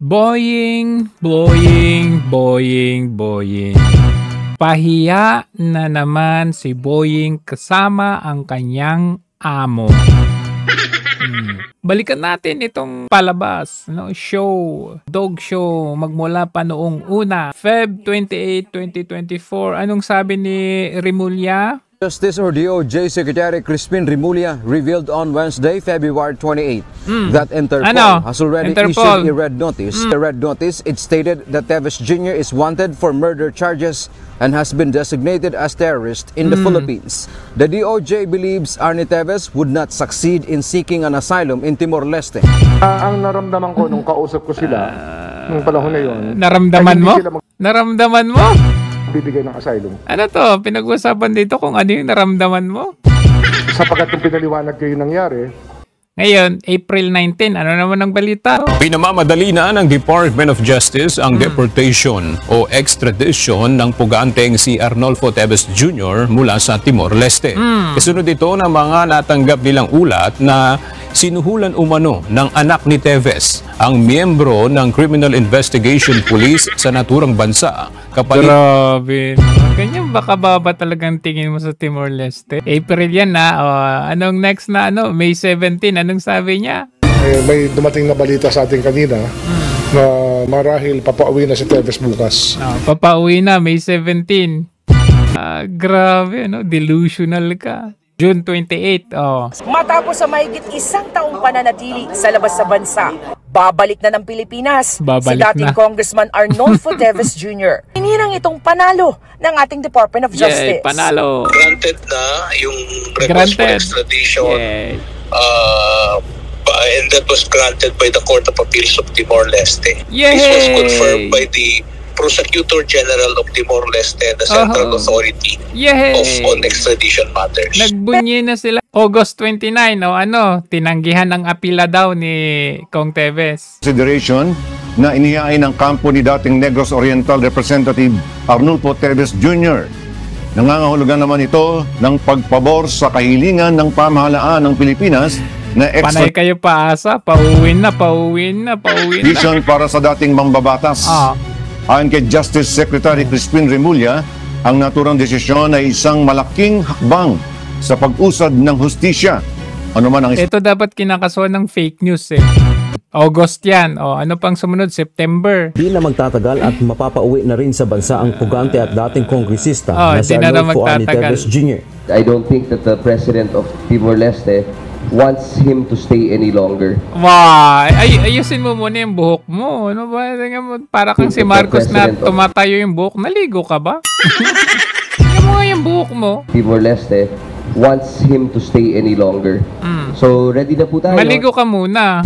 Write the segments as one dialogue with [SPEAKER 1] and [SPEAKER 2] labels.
[SPEAKER 1] Boying, boying, boying, boying. Pahiya na naman si Boying kasama ang kanyang amo. Balikan natin itong palabas, show, dog show, magmula pa noong una, Feb 28, 2024. Anong sabi ni Remulla?
[SPEAKER 2] Justice or DOJ Secretary Crispin Remulla revealed on Wednesday, February 28, that Interpol has already issued a red notice. The red notice, it stated that Teves Jr. is wanted for murder charges and has been designated as terrorist in the Philippines. The DOJ believes Arnie Teves would not succeed in seeking an asylum in Timor-Leste.
[SPEAKER 3] Ang naramdaman ko nung kausap ko sila, nung panahon na yun.
[SPEAKER 1] Naramdaman mo? Naramdaman mo?
[SPEAKER 3] Bibigay ng asylum.
[SPEAKER 1] Ano to? Pinag-usapan dito kung ano yung naramdaman mo?
[SPEAKER 3] Sapagat yung pinaliwanag kayo nangyari.
[SPEAKER 1] Ngayon, April 19, ano naman ang balita?
[SPEAKER 4] Pinamamadali na ng Department of Justice ang deportation o extradition ng puganteng si Arnolfo Teves Jr. mula sa Timor-Leste. Kasunod ito ng mga natanggap nilang ulat na sinuhulan umano ng anak ni Teves, ang miyembro ng Criminal Investigation Police sa naturang bansa.
[SPEAKER 1] Grabe. Ganyan baka baba talagang tingin mo sa Timor-Leste? April yan na. Anong next na May 17. Anong sabi niya?
[SPEAKER 3] May dumating na balita sa atin kanina na marahil papauwi na si Teves bukas.
[SPEAKER 1] Papauwi na May 17. Grabe, delusional ka. June 28,
[SPEAKER 5] Matapos sa mahigit isang taong pananatili sa labas sa bansa, babalik na ng Pilipinas si dating Congressman Arnolfo Teves Jr. Hinirang itong panalo ng ating Department of Justice.
[SPEAKER 1] Yay, panalo.
[SPEAKER 6] Granted na yung request for extradition. And that was granted by the Court of Appeals of Timor-Leste. This was confirmed by the Prosecutor General of Timor-Leste, the Central Authority on Extradition Matters.
[SPEAKER 1] Nagbunyi na sila. August 29, tinanggihan ng apila daw ni Kong Teves.
[SPEAKER 7] Consideration na inihain ng kampo ni dating Negros Oriental Representative Arnolfo Teves Jr. Nangangahulugan naman ito ng pagpabor sa kahilingan ng pamahalaan ng Pilipinas na
[SPEAKER 1] Panay kayo paasa, pauwin na.
[SPEAKER 7] extradition para sa dating mambabatas. Ayon kay Justice Secretary Crispin Remulla, ang naturang desisyon ay isang malaking hakbang sa pag-usad ng hustisya. Ano man ang
[SPEAKER 1] ito dapat kinakasuhan ng fake news August yan. Ano pang sumunod? September.
[SPEAKER 8] Di na magtatagal at mapapauwi na rin sa bansa ang pugante at dating kongresista na si Arnolfo Arnie Teves Jr.
[SPEAKER 9] I don't think that the president of Timor-Leste wants him to stay any longer.
[SPEAKER 1] Ayusin mo muna yung buhok mo. Ano ba? Para kang si Marcos na tumatayo yung buhok. Naligo ka ba? Tingnan mo nga yung buhok mo.
[SPEAKER 9] Timor-Leste wants him to stay any longer. So, ready na po tayo.
[SPEAKER 1] Maligo ka muna.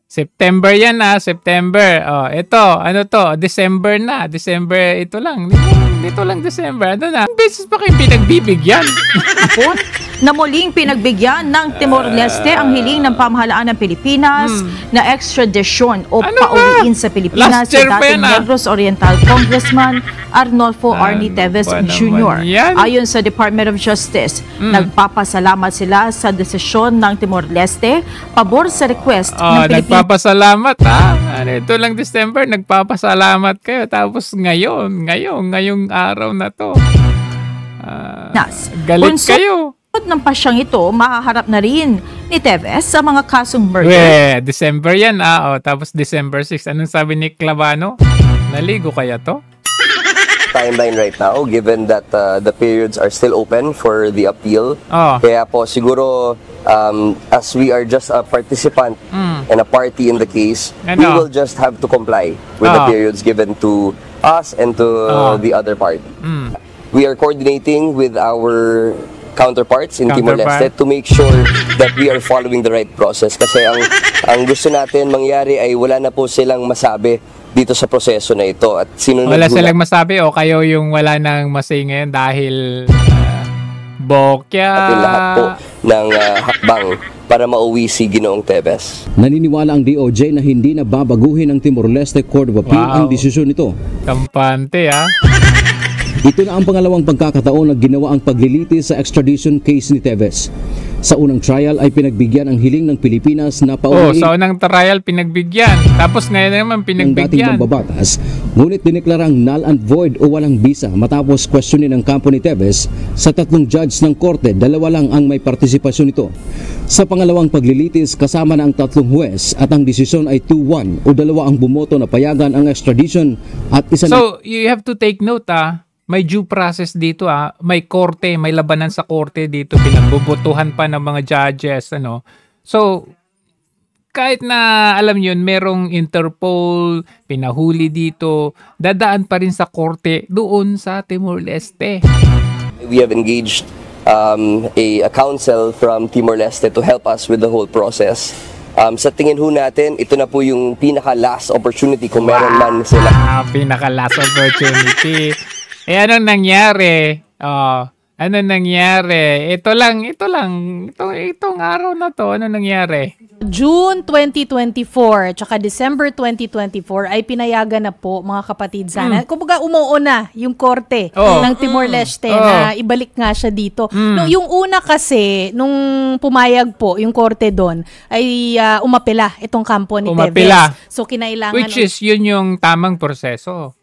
[SPEAKER 1] September yan September. Ito, December na. December, ito lang. Dito lang December. Beses pa kayo pinagbibigyan.
[SPEAKER 10] Na muling pinagbigyan ng Timor-Leste ang hiling ng pamahalaan ng Pilipinas na extradition o pauwiin sa Pilipinas sa dating Negros Oriental Congressman Arnolfo Arnie Teves Jr. Ayon sa Department of Justice, nagpapasalamat sila sa desisyon ng Timor-Leste pabor sa request ng Pilipinas.
[SPEAKER 1] Nagpapasalamat ito lang December, nagpapasalamat kayo. Tapos ngayong araw na to. Galit kayo.
[SPEAKER 10] Ng pasyang ito, mahaharap na rin ni Teves sa mga kasong murder.
[SPEAKER 1] December yan tapos December 6. Anong sabi ni Clavano? Naligo kaya to?
[SPEAKER 9] Timeline right now, given that the periods are still open for the appeal. Kaya po siguro, as we are just a participant and a party in the case, we will just have to comply with the periods given to us and to the other party. We are coordinating with our counterparts in Timor-Leste to make sure that we are following the right process. Kasi ang gusto natin mangyari ay wala na po silang masabi dito sa proseso na ito. At
[SPEAKER 1] wala silang masabi o kayo yung wala nang masay ngayon dahil bokya?
[SPEAKER 9] At lahat po ng hakbang para mauwi si Ginoong Teves.
[SPEAKER 8] Naniniwala ang DOJ na hindi na babaguhin ng Timor-Leste Court of Appeal ang desisyon nito.
[SPEAKER 1] Kampante
[SPEAKER 8] Ito na ang pangalawang pagkakataon na ginawa ang paglilitis sa extradition case ni Teves. Sa unang trial ay pinagbigyan ang hiling ng Pilipinas na pauwiin.
[SPEAKER 1] Sa unang trial pinagbigyan. Tapos ngayon naman pinagbigyan.
[SPEAKER 8] Ang dating mambabatas, ngunit dineklarang null and void o walang bisa matapos questionin ng kampo ni Teves. Sa 3 judge ng korte, 2 lang ang may partisipasyon nito. Sa pangalawang paglilitis, kasama na ang 3 huwes at ang desisyon ay 2-1 o 2 ang bumoto na payagan ang extradition at isa na...
[SPEAKER 1] So, you have to take note may due process dito may korte, may labanan sa korte dito, pinagbobotohan pa ng mga judges, So, kahit na alam yun, merong Interpol, pinahuli dito, dadaan pa rin sa korte doon sa Timor-Leste.
[SPEAKER 9] We have engaged a counsel from Timor-Leste to help us with the whole process. Sa tingin ho natin, ito na po yung pinaka-last opportunity kung meron man sila.
[SPEAKER 1] Pinaka-last opportunity. Anong nangyari? Anong nangyari? Itong araw na to, ano nangyari?
[SPEAKER 11] June 2024 tsaka December 2024 ay pinayagan na po, mga kapatid sana. Kumbaga umuuna yung korte ng Timor-Leste na ibalik nga siya dito. Yung una kasi, nung pumayag po yung korte doon, ay umapela itong kampo ni Teves. So kinailangan...
[SPEAKER 1] Which is yun yung tamang proseso.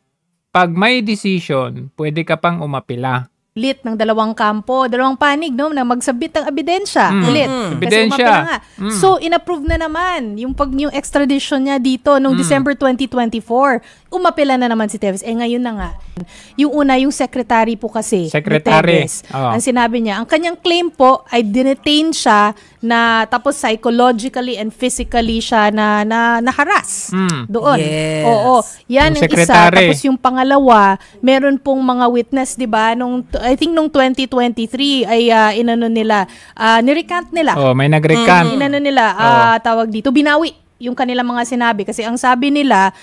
[SPEAKER 1] Pag may decision, pwede ka pang umapila.
[SPEAKER 11] Ulit ng 2 kampo, 2 panig, na magsabit ng ebidensya. Ulit.
[SPEAKER 1] Ebidensya.
[SPEAKER 11] So, inapprove na naman yung extradition niya dito noong December 2024. Umapela na naman si Teves. Ngayon na nga. Yung una, yung secretary po kasi.
[SPEAKER 1] Secretary.
[SPEAKER 11] Ang sinabi niya, ang kanyang claim po ay dinetain siya na tapos psychologically and physically siya na harass doon.
[SPEAKER 10] Yes.
[SPEAKER 11] Oo. Yan ang isa. Tapos yung pangalawa, meron pong mga witness, di ba? I think nung 2023 ay nirecant nila.
[SPEAKER 1] May nag-recant.
[SPEAKER 11] Tawag dito, binawi yung kanilang mga sinabi. Kasi ang sabi nila,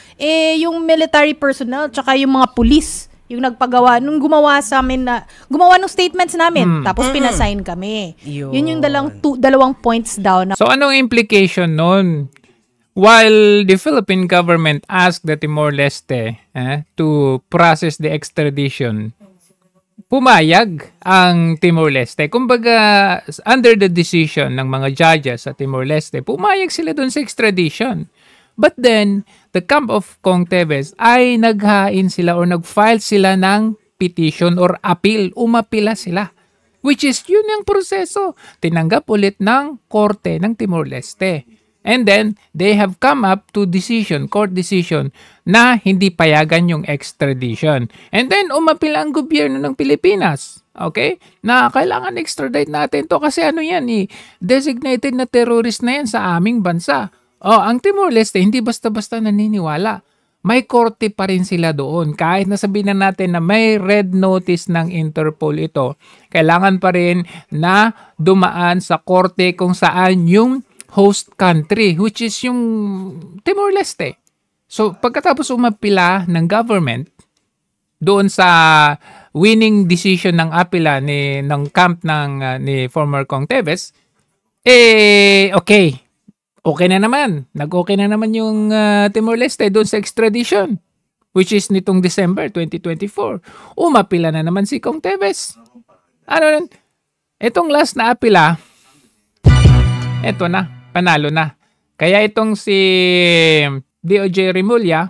[SPEAKER 11] yung military personnel tsaka yung mga police yung nagpagawa, nung gumawa ng statements namin, tapos pinasign kami. Yun yung 2 points down.
[SPEAKER 1] So, anong implication nun? While the Philippine government asked the Timor-Leste to process the extradition, pumayag ang Timor-Leste. Kumbaga, under the decision ng mga judges sa Timor-Leste, pumayag sila dun sa extradition. But then, the camp of Kong Teves ay naghain sila or nag-file sila ng petition or appeal. Umapila sila. Which is, yun yung proseso. Tinanggap ulit ng korte ng Timor-Leste. And then, they have come up to court decision, na hindi payagan yung extradition. And then, umapila ang gobyerno ng Pilipinas. Okay? Na kailangan extradite natin to kasi designated na terrorist na yan sa aming bansa. Ang Timor-Leste, hindi basta-basta naniniwala. May korte pa rin sila doon. Kahit nasabihin na natin na may red notice ng Interpol ito, kailangan pa rin na dumaan sa korte kung saan yung host country, which is yung Timor-Leste. So, pagkatapos umapila ng government doon sa winning decision ng apila ng camp ni former Kong Teves, okay. Okay na naman. Nag-okay na naman yung Timor-Leste doon sa extradition, which is nitong December 2024. Umapila na naman si Kong Teves. Itong last na apila, eto na, panalo na. Kaya itong si DOJ Remulla,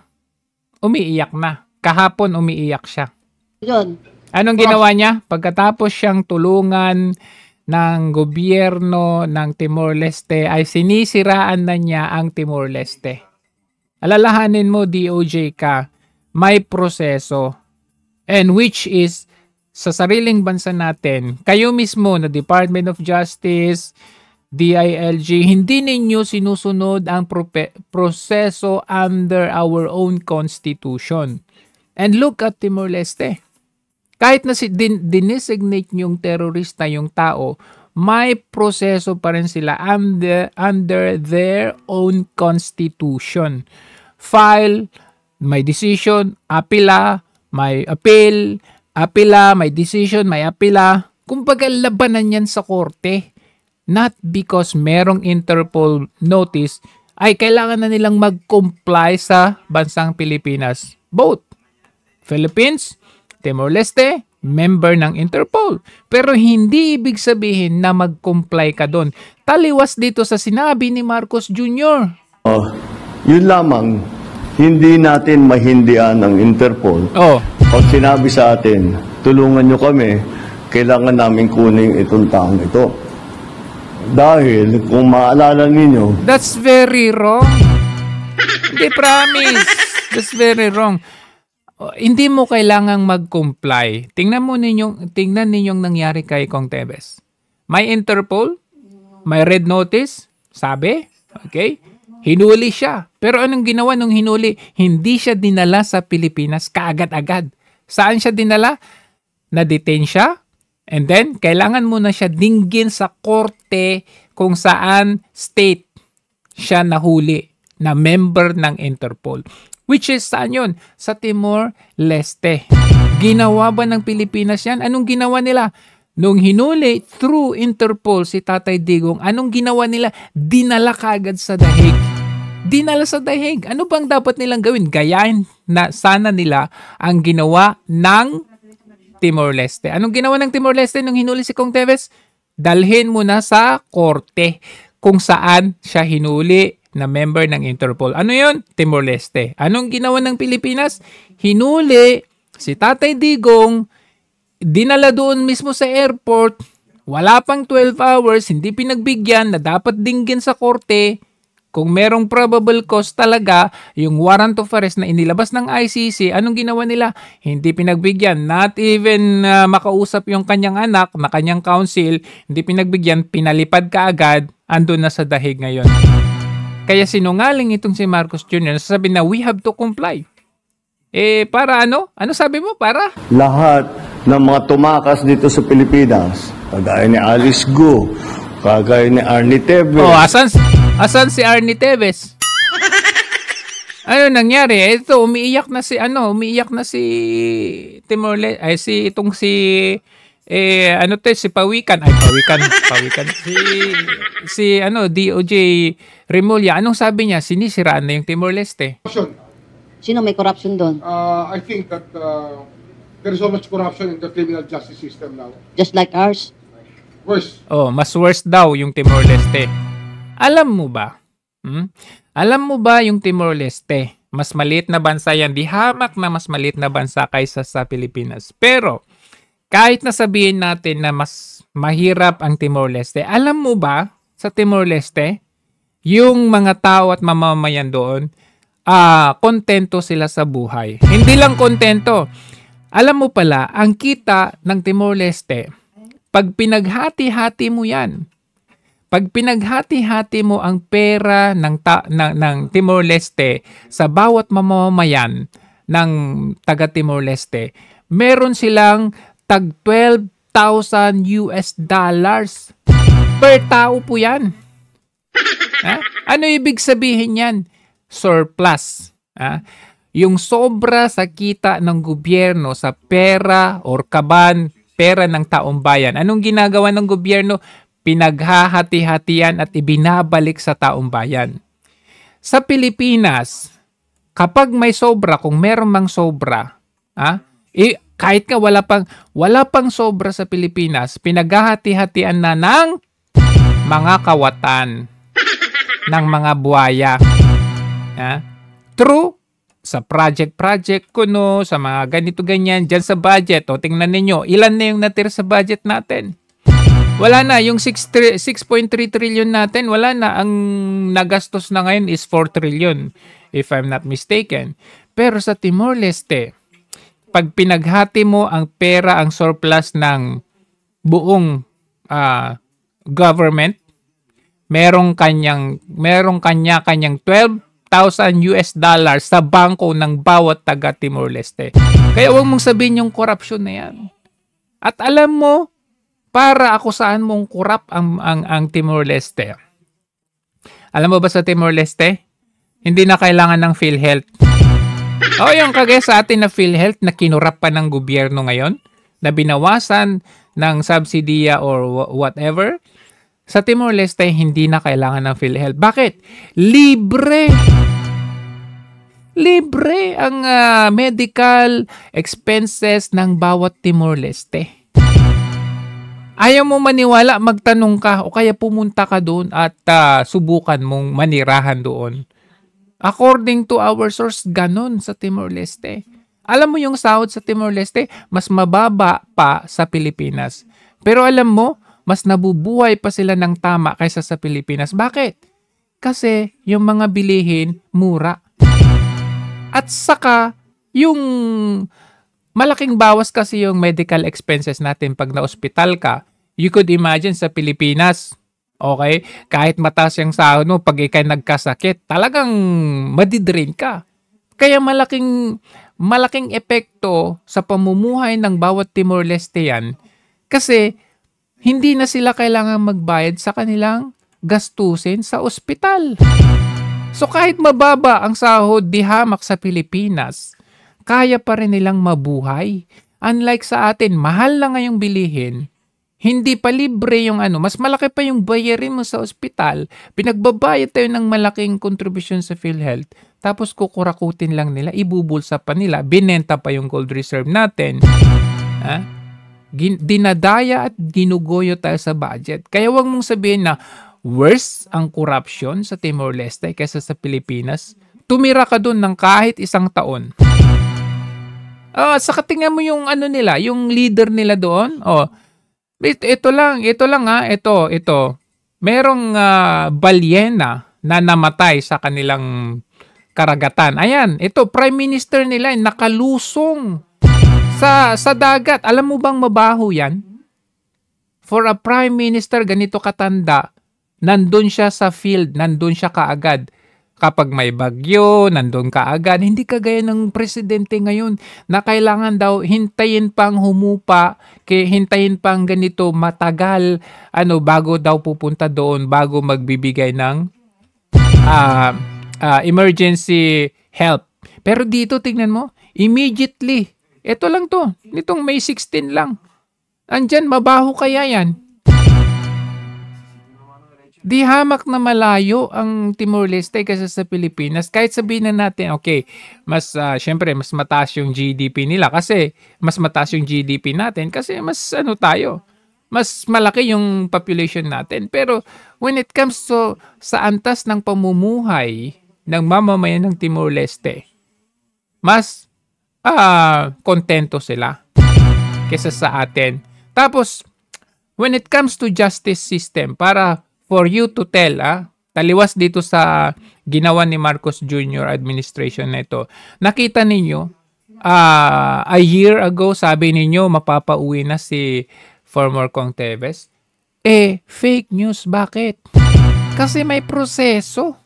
[SPEAKER 1] umiiyak na. Kahapon umiiyak siya. Anong ginawa niya? Pagkatapos siyang tulungan ng gobyerno ng Timor-Leste, ay sinisiraan na niya ang Timor-Leste. Alalahanin mo, DOJ ka, may proseso. And which is, sa sariling bansa natin, kayo mismo na Department of Justice, DILG, hindi ninyo sinusunod ang proseso under our own constitution. And look at Timor-Leste. Kahit na dinesignate yung terorista yung tao, may proseso pa rin sila under their own constitution. File, may decision, apila, may appeal, apila, may decision, may apila. Kumbaga labanan yan sa korte. Not because merong Interpol notice, ay kailangan na nilang mag-comply sa bansang Pilipinas. Both Philippines, Timor-Leste, member ng Interpol. Pero hindi ibig sabihin na mag-comply ka doon. Taliwas dito sa sinabi ni Marcos Jr.
[SPEAKER 12] Yun lamang, hindi natin mahindian ang Interpol. Pag sinabi sa atin, tulungan nyo kami, kailangan namin kunin itong taong ito. Dahil, kung maalala ninyo...
[SPEAKER 1] That's very wrong. Hindi, promise. That's very wrong. Hindi mo kailangang mag-comply. Tingnan ninyong nangyari kay Kong Teves. May Interpol, may red notice, sabi, okay? Hinuli siya. Pero anong ginawa nung hinuli? Hindi siya dinala sa Pilipinas kaagad-agad. Saan siya dinala? Na-detain siya. And then, kailangan mo na siya dinggin sa korte kung saan state siya nahuli na member ng Interpol. Which is, saan yun? Sa Timor-Leste. Ginawa ba ng Pilipinas yan? Anong ginawa nila? Nung hinuli through Interpol si Tatay Digong, anong ginawa nila? Dinala kaagad sa The Hague. Dinala sa The Hague. Ano bang dapat nilang gawin? Gayahin na sana nila ang ginawa ng Timor-Leste. Anong ginawa ng Timor-Leste nung hinuli si Kong Teves? Dalhin mo na sa korte kung saan siya hinuli na member ng Interpol. Ano yun? Timor-Leste. Anong ginawa ng Pilipinas? Hinuli si Tatay Digong, dinala doon mismo sa airport, wala pang 12 hours, hindi pinagbigyan na dapat dinggin sa korte. Kung merong probable cause talaga, yung warrant of arrest na inilabas ng ICC, anong ginawa nila? Hindi pinagbigyan. Not even makausap yung kanyang anak, na kanyang counsel, hindi pinagbigyan, pinalipad kaagad, andun na sa The Hague ngayon. Kaya sinungaling itong si Marcos Jr. Sasabi na we have to comply. Para ano? Ano sabi mo? Para?
[SPEAKER 12] Lahat ng mga tumakas dito sa Pilipinas, kagaya ni Alice Go, kagaya ni Arnie Teves.
[SPEAKER 1] Asan si Arnie Teves? Ano nangyari? Ito, umiiyak na si Timor-Leste, si Pawikan. Si DOJ Remulla. Anong sabi niya? Sinisiraan na yung Timor-Leste.
[SPEAKER 13] Sino may corruption doon?
[SPEAKER 3] I think that there is so much corruption in the criminal justice system now.
[SPEAKER 13] Just like ours?
[SPEAKER 3] Worse.
[SPEAKER 1] Mas worse daw yung Timor-Leste. Alam mo ba? Alam mo ba yung Timor-Leste? Mas maliit na bansa yan. Di hamak na mas maliit na bansa kaysa sa Pilipinas. Pero, kahit nasabihin natin na mas mahirap ang Timor-Leste, alam mo ba sa Timor-Leste, yung mga tao at mamamayan doon, kontento sila sa buhay. Hindi lang kontento. Alam mo pala, ang kita ng Timor-Leste, pag pinaghati-hati mo yan, pag pinaghati-hati mo ang pera ng Timor-Leste sa bawat mamamayan ng taga Timor-Leste, meron silang tag $12,000 per tao po yan. Ano ibig sabihin yan? Surplus. Yung sobra sa kita ng gobyerno sa pera or kaban, pera ng taong bayan. Anong ginagawa ng gobyerno? Pinaghahati-hatian at ibinabalik sa taong bayan. Sa Pilipinas, kapag may sobra, kung meron mang sobra, kahit ka wala pang sobra sa Pilipinas, pinaghahati-hatian na ng mga kawatan, ng mga buhaya. True, sa project kuno, sa mga ganito-ganyan, dyan sa budget. O, tingnan ninyo, ilan na yung natira sa budget natin? Wala na, yung 6.3 trillion natin, wala na. Ang nagastos na ngayon is 4 trillion, if I'm not mistaken. Pero sa Timor-Leste, pag pinaghati mo ang pera, ang surplus ng buong government, merong kanya-kanyang $12,000 sa bangko ng bawat taga Timor-Leste. Kaya huwag mong sabihin yung corruption na yan. At alam mo, para akusahan mong corrupt ang Timor-Leste. Alam mo ba sa Timor-Leste? Hindi na kailangan ng PhilHealth. Yung kagaya sa atin na PhilHealth na kinurap pa ng gobyerno ngayon, na binawasan ng subsidiya or whatever, sa Timor-Leste hindi na kailangan ng PhilHealth. Bakit? Libre! Libre ang medical expenses ng bawat Timor-Leste. Ayaw mo maniwala, magtanong ka o kaya pumunta ka doon at subukan mong manirahan doon. According to our source, ganon sa Timor-Leste. Alam mo yung sahod sa Timor-Leste, mas mababa pa sa Pilipinas. Pero alam mo, mas nabubuhay pa sila ng tama kaysa sa Pilipinas. Bakit? Kasi yung mga bilihin, mura. At saka, yung malaking bawas kasi yung medical expenses natin pag na-hospital ka. You could imagine sa Pilipinas, okay, kahit mataas yung sahod mo, pag ikay nagkasakit, talagang madidrain ka. Kaya malaking epekto sa pamumuhay ng bawat Timor-Leste yan kasi hindi na sila kailangan magbayad sa kanilang gastusin sa ospital. So kahit mababa ang sahod di hamak sa Pilipinas, kaya pa rin nilang mabuhay. Unlike sa atin, mahal na ngayong bilihin, hindi pa libre yung mas malaki pa yung bayarin mo sa ospital, pinagbabayad tayo ng malaking kontribusyon sa PhilHealth, tapos kukurakutin lang nila, ibubulsa pa nila, binenta pa yung gold reserve natin. Dinadaya at ginugoyo tayo sa budget. Kaya wag mong sabihin na worse ang corruption sa Timor-Leste kaysa sa Pilipinas. Tumira ka doon ng kahit 1 taon. Saka tingnan mo yung nila, yung leader nila doon. Ito lang ito. Merong balyena na namatay sa kanilang karagatan. Ayan, ito prime minister nila nakalusong sa dagat. Alam mo bang mabaho yan? For a prime minister ganito katanda, nandun siya sa field, nandun siya kaagad. Kapag may bagyo, nandun kaagad. Hindi kagaya ng presidente ngayon na kailangan daw hintayin pang humupa, hintayin pang ganito matagal, bago daw pupunta doon, bago magbibigay ng emergency help. Pero dito, tingnan mo, immediately, ito lang to, nitong May 16 lang. Andyan, mabaho kaya yan. Di hamak na malayo ang Timor-Leste kaysa sa Pilipinas. Kahit sabihin na natin, okay, syempre, mas mataas yung GDP nila kasi mas mataas yung GDP natin kasi mas tayo. Mas malaki yung population natin. Pero when it comes to sa antas ng pamumuhay ng mamamayan ng Timor-Leste, mas kontento sila kaysa sa atin. Tapos, when it comes to justice system, for you to tell, taliwas dito sa ginawa ni Marcos Jr. administration na ito. Nakita ninyo, a year ago, sabi ninyo, mapapauwi na si former Kong Teves. Fake news. Bakit? Kasi may proseso.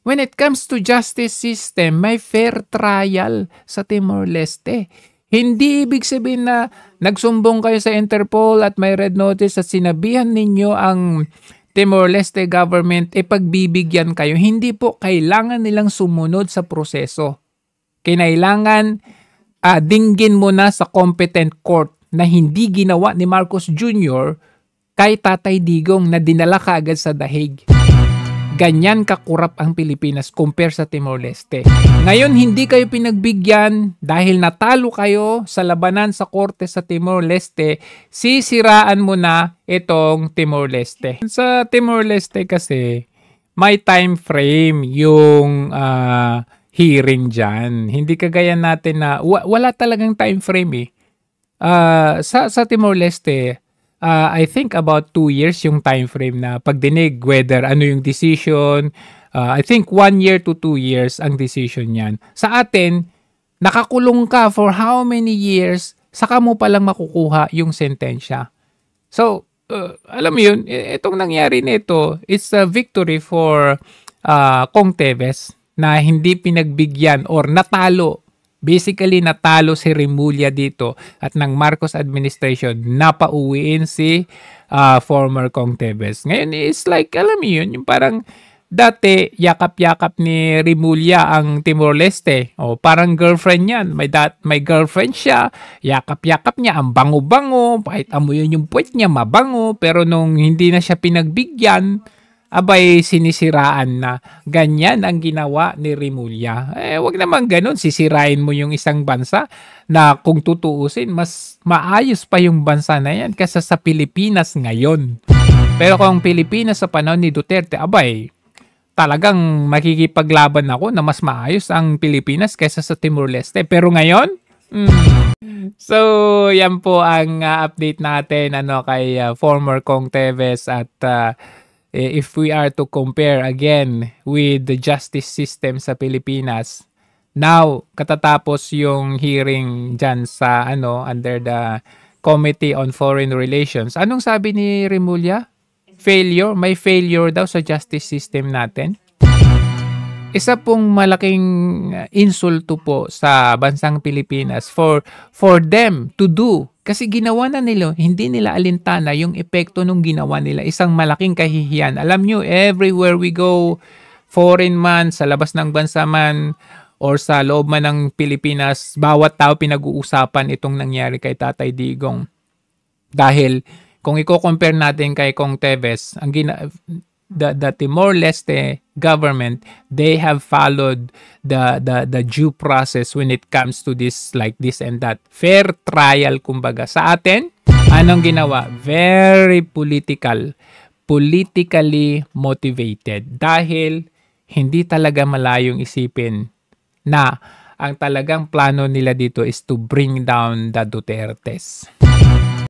[SPEAKER 1] When it comes to justice system, may fair trial sa Timor-Leste. Hindi ibig sabihin na nagsumbong kayo sa Interpol at may red notice at sinabihan ninyo ang Timor-Leste government, pagbibigyan kayo. Hindi po, kailangan nilang sumunod sa proseso. Kailangan dinggin mo na sa competent court na hindi ginawa ni Marcos Jr. kay Tatay Digong na dinala kaagad sa dahig. Ganyan kakurap ang Pilipinas compare sa Timor-Leste. Ngayon, hindi kayo pinagbigyan dahil natalo kayo sa labanan sa korte sa Timor-Leste, sisiraan mo na itong Timor-Leste. Sa Timor-Leste kasi, may time frame yung hearing dyan. Hindi kagaya natin na wala talagang time frame sa Timor-Leste, I think about 2 years yung time frame na pagdinig whether ano yung decision. I think 1 year to 2 years ang decision yan. Sa atin, nakakulong ka for how many years, saka mo palang makukuha yung sentensya. So, alam mo yun, itong nangyari nito, it's a victory for Kong Teves na hindi pinagbigyan or natalo. Basically, natalo si Remulla dito at ng Marcos administration, napauwiin si former Kong Teves. Ngayon, it's like, alam mo yun, yung parang dati, yakap-yakap ni Remulla ang Timor-Leste. O, parang girlfriend yan. May girlfriend siya, yakap-yakap niya, ang bango-bango, kahit amoy yun yung puwet niya, mabango. Pero nung hindi na siya pinagbigyan, abay sinisiraan na. Ganyan ang ginawa ni Remulla. Wag naman ganun, sisirain mo yung isang bansa na kung tutuusin, mas maayos pa yung bansa na yan kaysa sa Pilipinas ngayon. Pero kung Pilipinas sa panahon ni Duterte, abay, talagang makikipaglaban ako na mas maayos ang Pilipinas kaysa sa Timor-Leste. Pero ngayon, so yan po ang update natin kay former Kong Teves at if we are to compare again with the justice system sa Pilipinas, now katatapos yung hearing dyan sa under the Committee on Foreign Relations, anong sabi ni Remulla? Failure, may failure daw sa justice system natin. Isa pong malaking insulto po sa bansang Pilipinas for them to do. Kasi ginawa na nila, hindi nila alintana yung epekto nung ginawa nila. Isang malaking kahihiyan. Alam nyo, everywhere we go, foreign man, sa labas ng bansa man, or sa loob man ng Pilipinas, bawat tao pinag-uusapan itong nangyari kay Tatay Digong. Dahil kung i-compare natin kay Kong Teves, the Timor-Leste government, they have followed the due process when it comes to this, like this and that. Fair trial, kumbaga. Sa atin, anong ginawa? Very politically motivated. Dahil hindi talaga malayong isipin na ang talagang plano nila dito is to bring down the Dutertes.